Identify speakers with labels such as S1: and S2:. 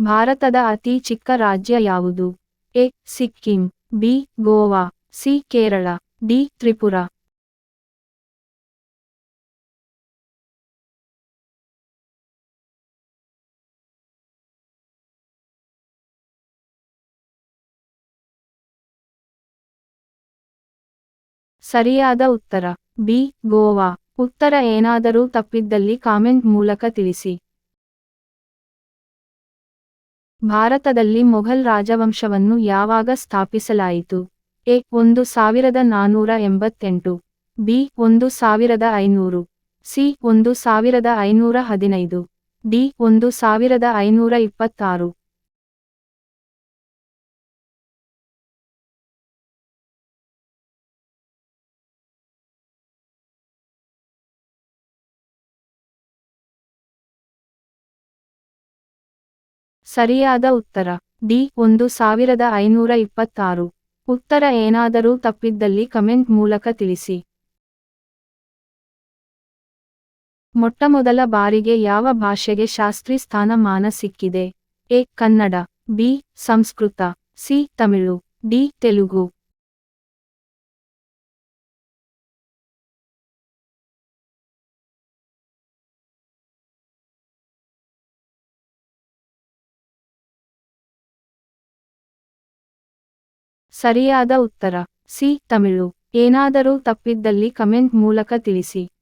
S1: ಭಾರತದ ಅತಿ ಚಿಕ್ಕ ರಾಜ್ಯ ಯಾವುದು? A. Sikkim, B. Goa, C. Kerala, D. Tripura. ಸರಿಯಾದ ಉತ್ತರ ಬಿ. ಗೋವಾ. ಉತ್ತರ ಏನಾದರೂ ತಪ್ಪಿದ್ದಲ್ಲಿ ಕಾಮೆಂಟ್ ಮೂಲಕ ತಿಳಿಸಿ. ಭಾರತದಲ್ಲಿ ಮೊಘಲ್ ರಾಜವಂಶವನ್ನು ಯಾವಾಗ ಸ್ಥಾಪಿಸಲಾಯಿತು? ಎ. 1488, ಬಿ. 1500, ಸಿ. 1515, ಡಿ. 1526. ಸರಿಯಾದ ಉತ್ತರ ಡಿ. 1526. ಉತ್ತರ ಏನಾದರೂ ತಪ್ಪಿದ್ದಲ್ಲಿ ಕಮೆಂಟ್ ಮೂಲಕ ತಿಳಿಸಿ. ಮೊಟ್ಟಮೊದಲ ಬಾರಿಗೆ ಯಾವ ಭಾಷೆಗೆ ಶಾಸ್ತ್ರಿ ಸ್ಥಾನಮಾನ ಸಿಕ್ಕಿದೆ? A. Kannada, B. Sanskrit, C. Tamil, D. Telugu. ಸರಿಯಾದ ಉತ್ತರ ಸಿ. ತಮಿಳು. ಏನಾದರೂ ತಪ್ಪಿದ್ದಲ್ಲಿ ಕಮೆಂಟ್ ಮೂಲಕ ತಿಳಿಸಿ.